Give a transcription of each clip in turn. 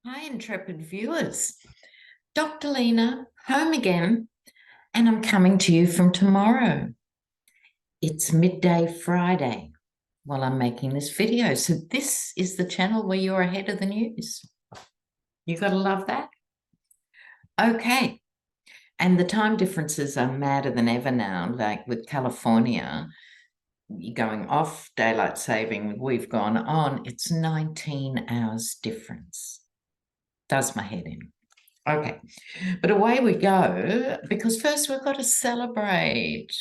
Hi, intrepid viewers. Dr. Lena, home again, and I'm coming to you from tomorrow. It's midday Friday while I'm making this video. So this is the channel where you're ahead of the news. You got to love that. Okay. And the time differences are madder than ever now. Like with California, going off daylight saving, we've gone on. It's 19 hours difference. Does my head in. Okay, but away we go, because first we've got to celebrate.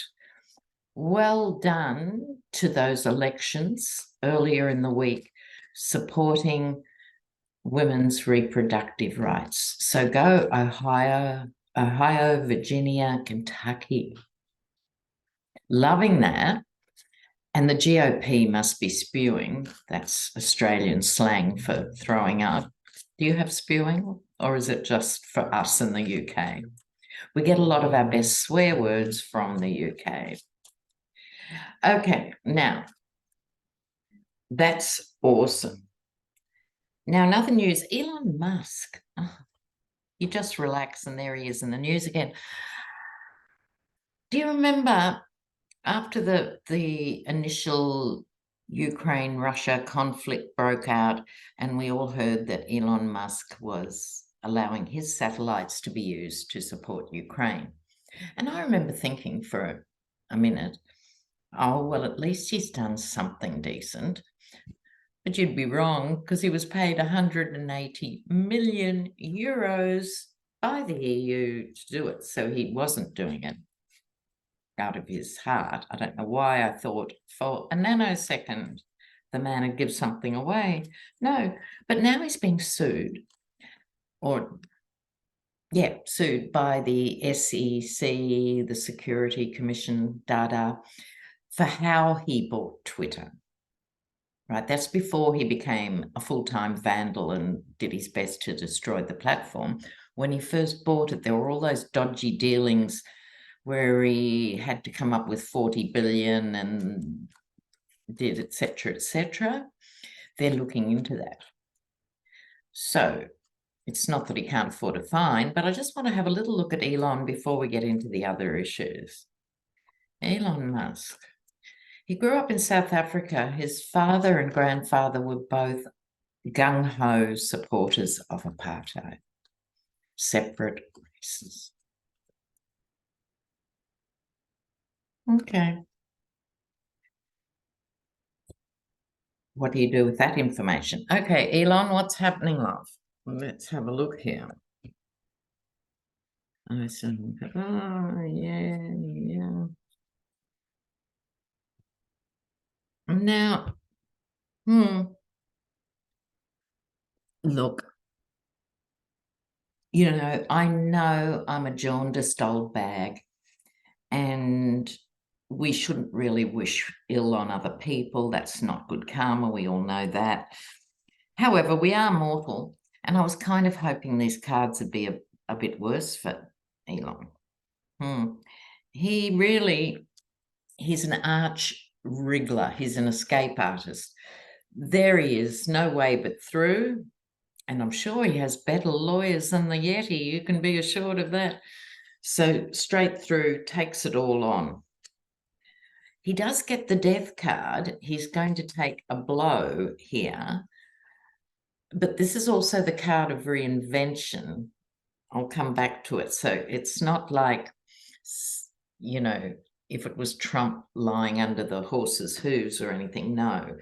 Well done to those elections earlier in the week supporting women's reproductive rights. So go Ohio, Virginia, Kentucky. Loving that. And the GOP must be spewing. That's Australian slang for throwing up. Do you have spewing, or is it just for us in the UK? We get a lot of our best swear words from the UK. Okay, now, that's awesome. Now, another news, Elon Musk. Oh, you just relax and there he is in the news again. Do you remember after the initial Ukraine-Russia conflict broke out and we all heard that Elon Musk was allowing his satellites to be used to support Ukraine? And I remember thinking for a minute, oh, well, at least he's done something decent. But you'd be wrong, because he was paid 180 million euros by the EU to do it. So he wasn't doing it out of his heart. I don't know why I thought for a nanosecond the man would give something away. No, but now he's being sued, or sued by the SEC, the Security Commission, for how he bought Twitter. Right, that's before he became a full-time vandal and did his best to destroy the platform. When he first bought it, there were all those dodgy dealings where he had to come up with 40 billion and did et cetera, et cetera. They're looking into that. So it's not that he can't afford a fine, but I just want to have a little look at Elon before we get into the other issues. Elon Musk. He grew up in South Africa. His father and grandfather were both gung-ho supporters of apartheid, separate races. Okay. What do you do with that information? Okay, Elon, what's happening, love? Let's have a look here. I said, oh, yeah. Now, look, I know I'm a jaundiced old bag, and we shouldn't really wish ill on other people. That's not good karma. We all know that. However, we are mortal, and I was kind of hoping these cards would be a bit worse for Elon. He's an arch wriggler. He's an escape artist. There he is, no way but through. And I'm sure he has better lawyers than the Yeti. You can be assured of that. So straight through, takes it all on. He does get the death card. He's going to take a blow here. But this is also the card of reinvention. I'll come back to it. So it's not like, if it was Trump lying under the horse's hooves or anything. No.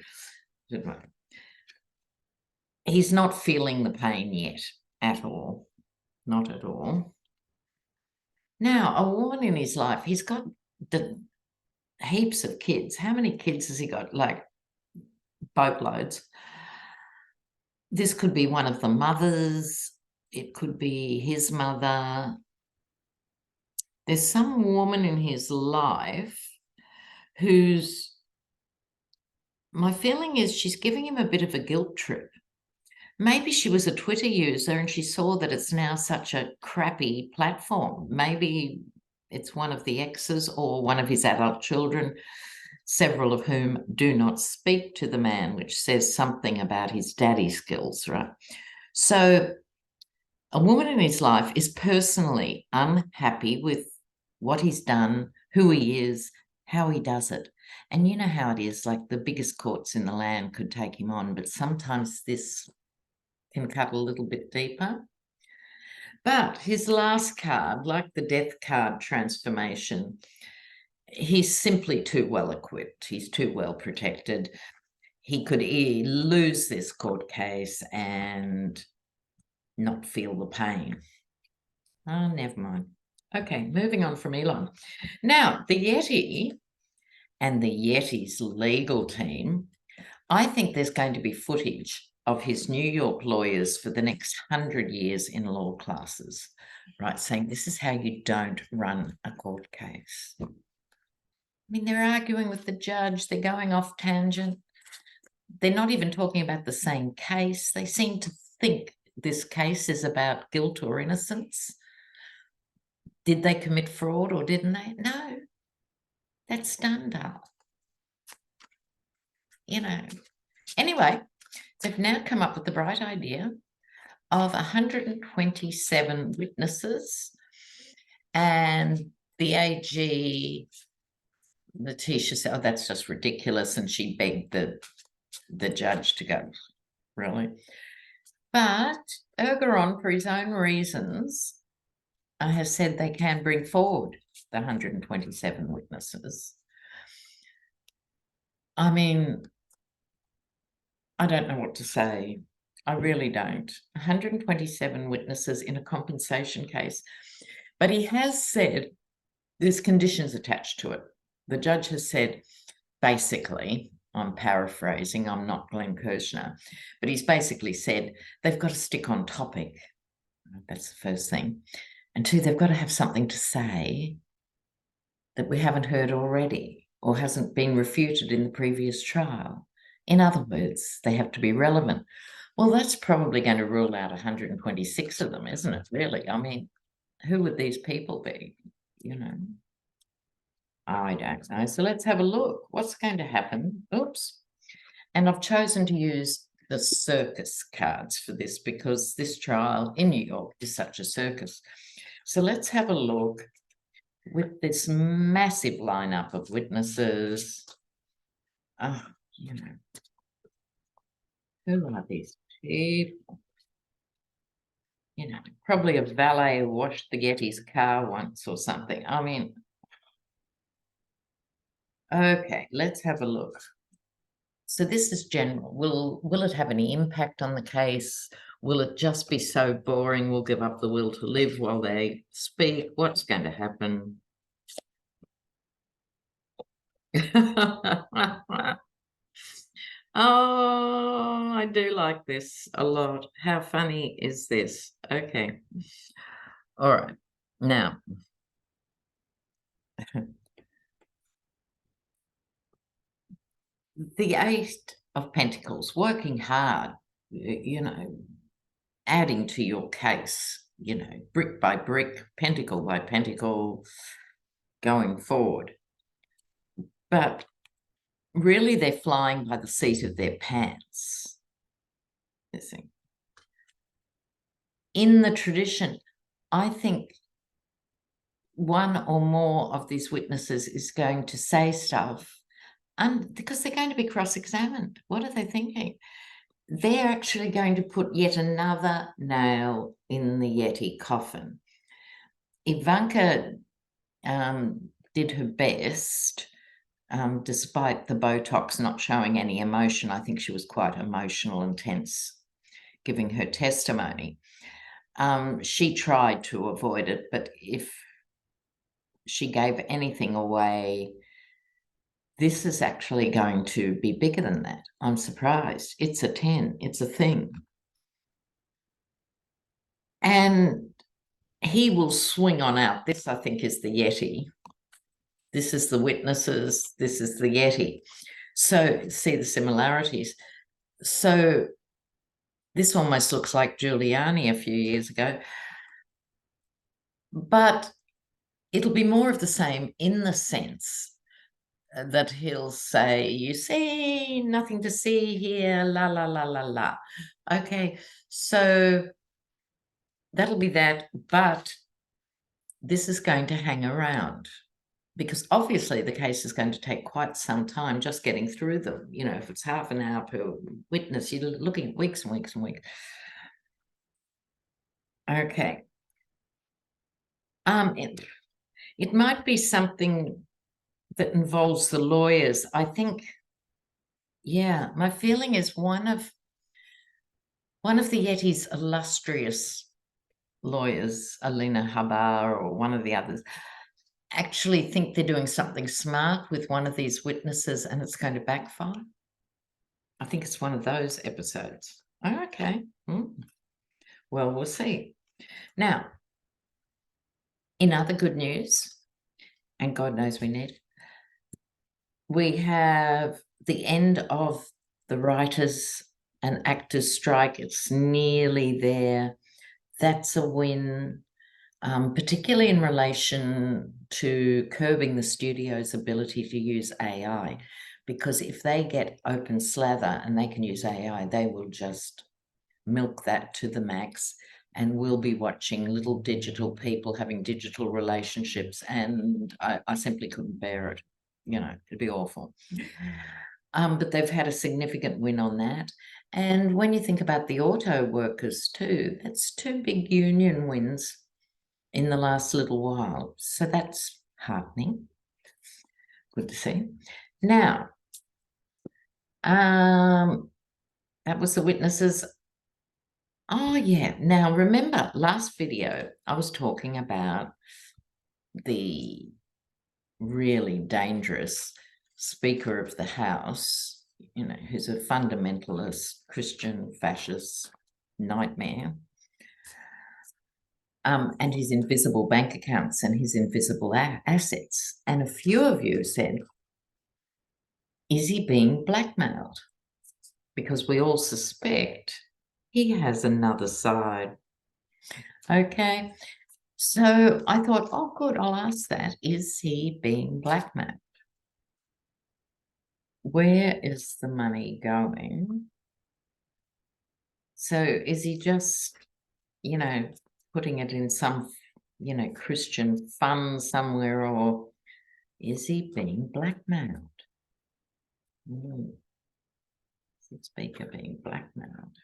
He's not feeling the pain yet at all. Not at all. Now, a woman in his life, he's got heaps of kids. How many kids has he got? Like boatloads. This could be one of the mothers. It could be his mother. There's some woman in his life who's, my feeling is she's giving him a bit of a guilt trip. Maybe she was a Twitter user and she saw that it's now such a crappy platform. Maybe it's one of the exes or one of his adult children, several of whom do not speak to the man, which says something about his daddy skills, right? So a woman in his life is personally unhappy with what he's done, who he is, how he does it. And you know how it is, like the biggest courts in the land could take him on, but sometimes this can cut a little bit deeper. But his last card, like the death card transformation, he's simply too well equipped. He's too well protected. He could lose this court case and not feel the pain. Oh, never mind. Okay, moving on from Elon. Now, the Yeti and the Yeti's legal team, I think there's going to be footage of his New York lawyers for the next 100 years in law classes, right, saying this is how you don't run a court case. I mean, they're arguing with the judge, they're going off tangent. They're not even talking about the same case. They seem to think this case is about guilt or innocence. Did they commit fraud or didn't they? No, that's done up. You know. Anyway, they've now come up with the bright idea of 127 witnesses, and the AG, Letitia, said, oh, that's just ridiculous, and she begged the judge to go, really? But Ergeron, for his own reasons, has said they can bring forward the 127 witnesses. I mean, I don't know what to say. I really don't. 127 witnesses in a compensation case. But he has said there's conditions attached to it. The judge has said, basically, I'm paraphrasing, I'm not Glenn Kirshner, but he's basically said they've got to stick on topic. That's the first thing. And two, they've got to have something to say that we haven't heard already or hasn't been refuted in the previous trial. In other words, they have to be relevant. Well, that's probably going to rule out 126 of them, isn't it, really? I mean, who would these people be, you know? I don't know. So let's have a look. What's going to happen? Oops. And I've chosen to use the circus cards for this because this trial in New York is such a circus. So let's have a look with this massive lineup of witnesses. You know, who are these people? You know, probably a valet who washed the Yeti's car once or something. I mean, okay, let's have a look. So this is general. Will it have any impact on the case? Will it just be so boring we'll give up the will to live while they speak? What's going to happen? Oh, I do like this a lot. How funny is this? Okay. All right. Now, the Eight of Pentacles, working hard, you know, adding to your case, you know, brick by brick, pentacle by pentacle, going forward. But really, they're flying by the seat of their pants. In the tradition, I think one or more of these witnesses is going to say stuff, and because they're going to be cross-examined. What are they thinking? They're actually going to put yet another nail in the Yeti coffin. Ivanka did her best, despite the Botox not showing any emotion. I think she was quite emotional and tense giving her testimony. She tried to avoid it, but if she gave anything away, this is actually going to be bigger than that. I'm surprised. It's a 10. It's a thing. And he will swing on out. This, I think, is the Yeti. This is the witnesses. This is the Yeti. So see the similarities. So this almost looks like Giuliani a few years ago. But it'll be more of the same in the sense that he'll say, you see, nothing to see here, la, la, la, la, la. Okay, so that'll be that, but this is going to hang around because obviously the case is going to take quite some time just getting through them. You know, if it's half an hour per witness, you're looking at weeks and weeks and weeks. Okay. It might be something that involves the lawyers. I think, yeah, my feeling is one of the Yeti's illustrious lawyers, Alina Habar or one of the others, actually think they're doing something smart with one of these witnesses and it's going to backfire. I think it's one of those episodes. Oh, okay. Well, we'll see. Now, in other good news, and God knows we need, we have the end of the writers and actors strike. It's nearly there. That's a win, particularly in relation to curbing the studio's ability to use AI, because if they get open slather and they can use AI, they will just milk that to the max, and we'll be watching little digital people having digital relationships, and I simply couldn't bear it. You know, it'd be awful. But they've had a significant win on that. And when you think about the auto workers too, it's 2 big union wins in the last little while. So that's heartening. Good to see. Now, that was the witnesses. Oh, yeah. Now, remember, last video, I was talking about the really dangerous Speaker of the House, you know, who's a fundamentalist, Christian, fascist nightmare, and his invisible bank accounts and his invisible assets. And a few of you said, is he being blackmailed? Because we all suspect he has another side. Okay, so I thought, oh, good, I'll ask that. Is he being blackmailed? Where is the money going? So is he just, you know, putting it in some, you know, Christian fund somewhere, or is he being blackmailed? Is the Speaker being blackmailed?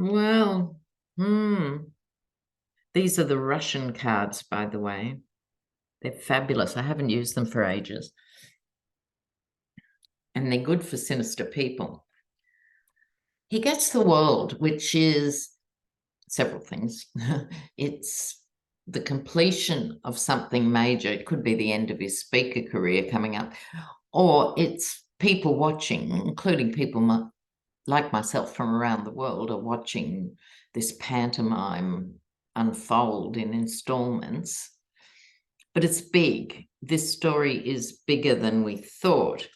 Well, these are the Russian cards, by the way. They're fabulous. I haven't used them for ages. And they're good for sinister people. He gets the world, which is several things. It's the completion of something major. It could be the end of his speaker career coming up, or it's people watching, including people like myself from around the world, are watching this pantomime unfold in installments. But it's big. This story is bigger than we thought.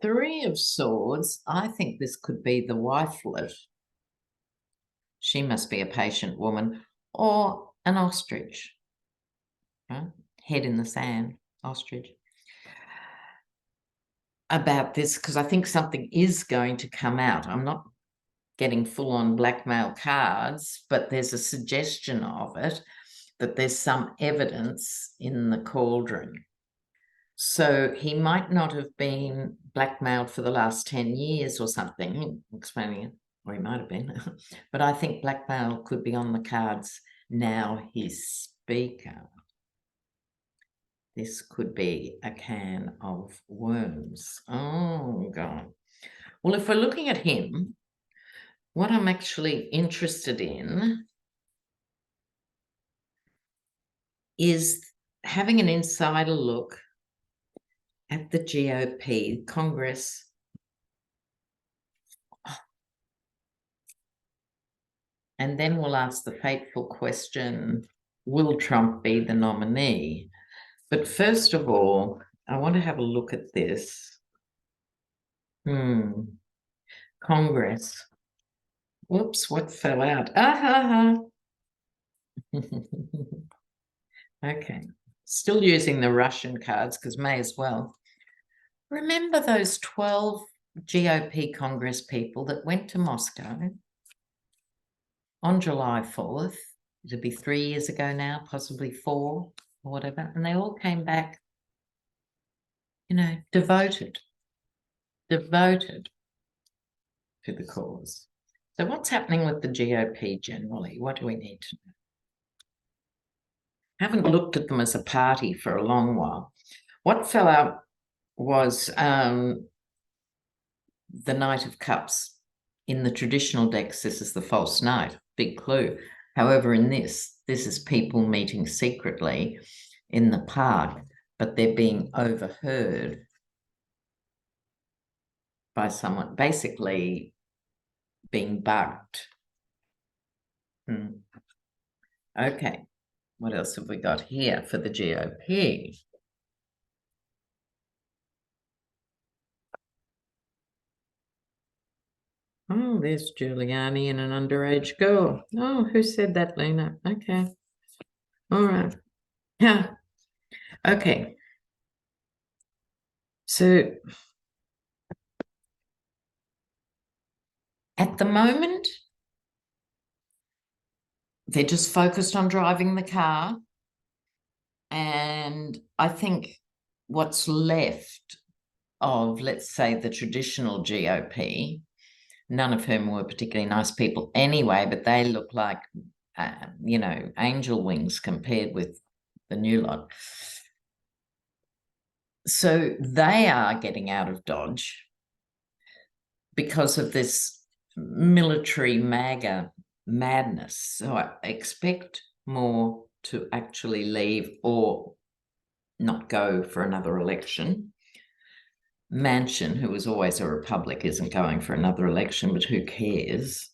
3 of Swords, I think this could be the wifelet. She must be a patient woman, or an ostrich, right? Head in the sand, ostrich. About this, because I think something is going to come out. I'm not getting full-on blackmail cards, but there's a suggestion of it, that there's some evidence in the cauldron. So he might not have been blackmailed for the last 10 years or something, explaining it, or he might have been. But I think blackmail could be on the cards now he's Speaker. This could be a can of worms. Oh, God. Well, if we're looking at him, what I'm actually interested in is having an insider look at the GOP Congress. And then we'll ask the fateful question, will Trump be the nominee? But first of all, I want to have a look at this. Congress. Whoops, what fell out? Ah, ha, ha. Okay, still using the Russian cards because may as well. Remember those 12 GOP Congress people that went to Moscow on July 4th? It'll be 3 years ago now, possibly 4 or whatever. And they all came back, you know, devoted to the cause. So what's happening with the GOP generally? What do we need to know? Haven't looked at them as a party for a long while. What fell out was the Knight of Cups. In the traditional decks, this is the false knight, big clue. However, in this is people meeting secretly in the park, but they're being overheard by someone, basically being bugged. Okay, what else have we got here for the GOP? Oh, there's Giuliani and an underage girl. Oh, who said that, Lena? Okay. All right. Yeah. Okay. So at the moment, they're just focused on driving the car. And I think what's left of, let's say, the traditional GOP, none of whom were particularly nice people anyway, but they look like, you know, angel wings compared with the new lot. So they are getting out of Dodge because of this military MAGA madness. So I expect more to actually leave or not go for another election. Manchin, who was always a Republic, isn't going for another election, but who cares?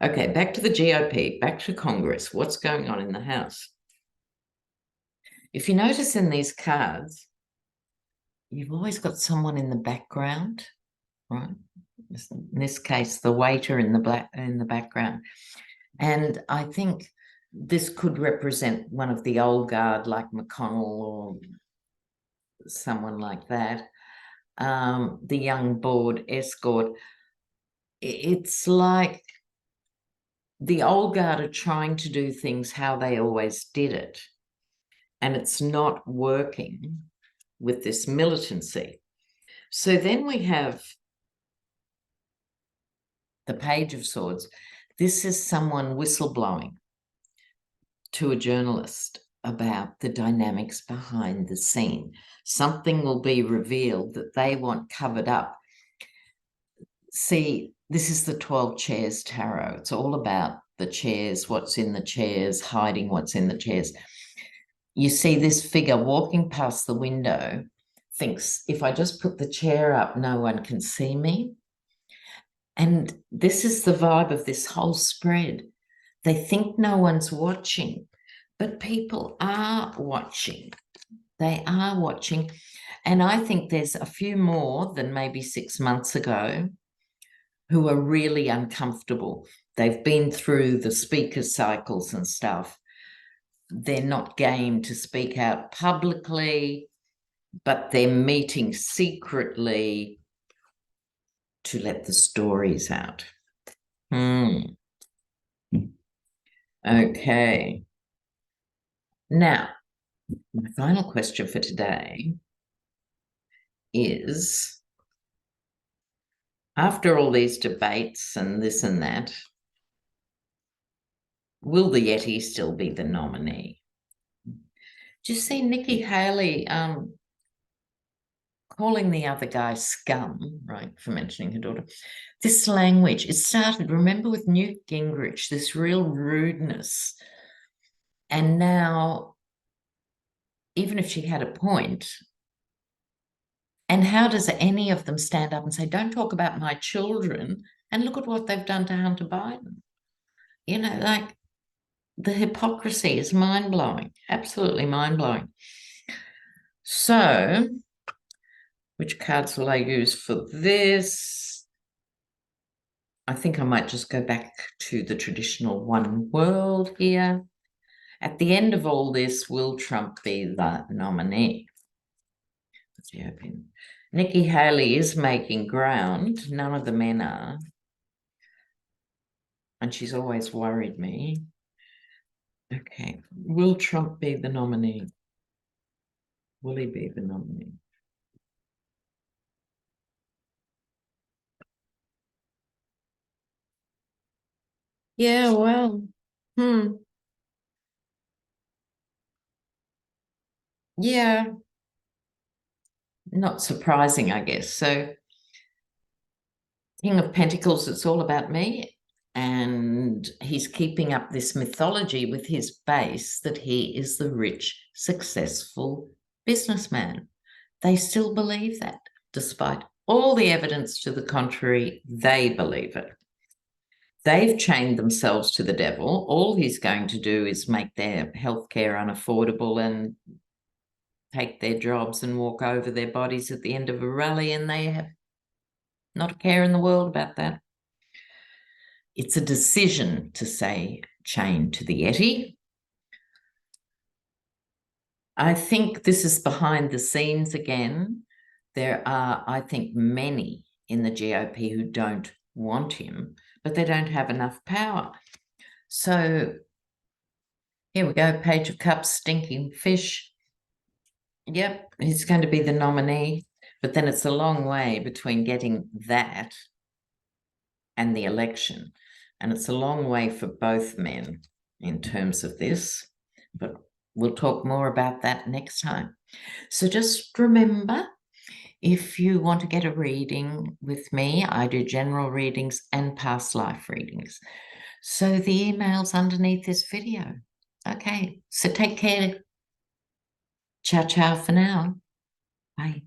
Okay, back to the GOP, back to Congress. What's going on in the House? If you notice in these cards, you've always got someone in the background, right? In this case, the waiter in the background. And I think this could represent one of the old guard like McConnell or someone like that. The young board escort. It's like the old guard are trying to do things how they always did it. And it's not working with this militancy. So then we have the Page of Swords. This is someone whistleblowing to a journalist about the dynamics behind the scene. Something will be revealed that they want covered up. See, this is the 12 Chairs Tarot. It's all about the chairs, what's in the chairs, hiding what's in the chairs. You see this figure walking past the window, thinks, if I just put the chair up, no one can see me. And this is the vibe of this whole spread. They think no one's watching, but people are watching. They are watching. And I think there's a few more than maybe 6 months ago who are really uncomfortable. They've been through the speaker cycles and stuff. They're not game to speak out publicly, but they're meeting secretly to let the stories out. Okay. Now, my final question for today is, after all these debates and this and that, will the Yeti still be the nominee? Do you see Nikki Haley calling the other guy scum, right, for mentioning her daughter? This language, it started, remember, with Newt Gingrich, this real rudeness. And now, even if she had a point, and how does any of them stand up and say, don't talk about my children, and look at what they've done to Hunter Biden? You know, like, the hypocrisy is mind-blowing, absolutely mind-blowing. So, which cards will I use for this? I think I might just go back to the traditional one world here. At the end of all this, will Trump be the nominee? Nikki Haley is making ground. None of the men are. And she's always worried me. Okay. Will Trump be the nominee? Will he be the nominee? Yeah, well, yeah, not surprising, I guess. So, King of Pentacles, it's all about me. And he's keeping up this mythology with his base that he is the rich, successful businessman. They still believe that, despite all the evidence to the contrary, they believe it. They've chained themselves to the devil. All he's going to do is make their healthcare unaffordable and take their jobs and walk over their bodies at the end of a rally, and they have not a care in the world about that. It's a decision to say chained to the Yeti. I think this is behind the scenes again. There are, I think, many in the GOP who don't want him, but they don't have enough power. So here we go, Page of Cups, stinking fish. Yep, he's going to be the nominee, but then it's a long way between getting that and the election. And it's a long way for both men in terms of this, but we'll talk more about that next time. So just remember, if you want to get a reading with me, I do general readings and past life readings. So the email's underneath this video. Okay, so take care. Ciao, ciao for now. Bye.